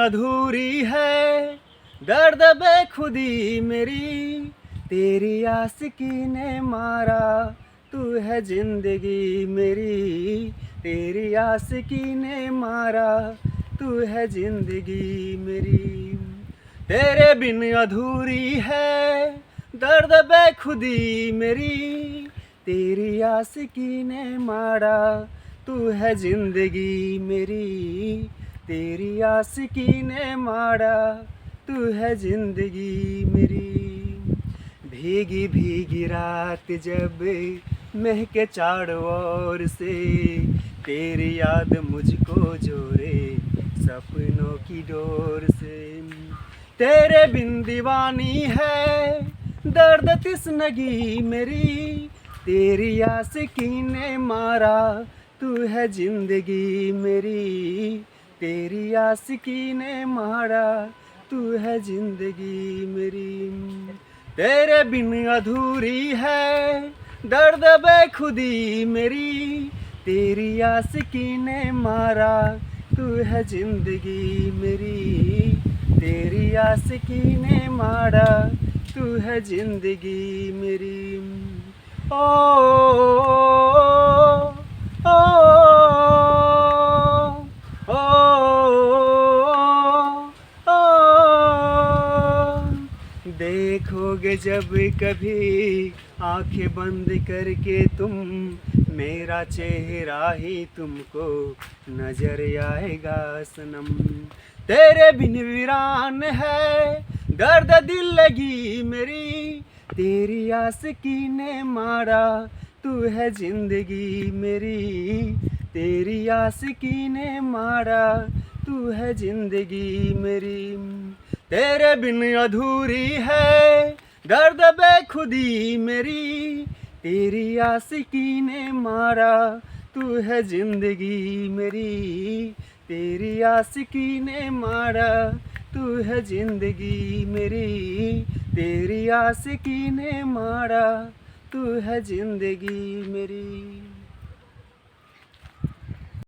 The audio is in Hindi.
अधूरी है, दर्द बेखुदी मेरी, तेरी आशिकी ने मारा, तू है जिंदगी मेरी, तेरी आशिकी ने मारा, तू है जिंदगी मेरी। तेरे बिन अधूरी है, दर्द बेखुदी मेरी, तेरी आशिकी ने मारा, तू है जिंदगी मेरी, तेरी आशिकी ने मारा, तू है जिंदगी मेरी। भीगी भीगी रात जब महके चारों ओर से, तेरी याद मुझको जोड़े सपनों की डोर से। तेरे बिन दीवानी है, दर्द तिस्नगी मेरी, तेरी आशिकी ने मारा, तू है जिंदगी मेरी, तेरी आशिकी ने मारा, तू है जिंदगी मेरी। तेरे बिन अधूरी है, दर्द बेखुदी मेरी, तेरी आशिकी ने मारा, तू है जिंदगी मेरी, तेरी आशिकी ने मारा, तू है जिंदगी मेरी। ओ, ओ, ओ, ओ, देखोगे जब कभी आंखें बंद करके तुम, मेरा चेहरा ही तुमको नजर आएगा सनम। तेरे बिन वीरान है, दर्द दिल लगी मेरी, तेरी आशिकी ने मारा, तू है जिंदगी मेरी, तेरी आशिकी ने मारा, तू है जिंदगी मेरी। तेरे बिन अधूरी है, दर्द बेखुदी मेरी, तेरी आशिकी ने मारा, तू है जिंदगी मेरी, तेरी आशिकी ने मारा, तू है जिंदगी मेरी, तेरी आशिकी ने मारा, तू है जिंदगी मेरी।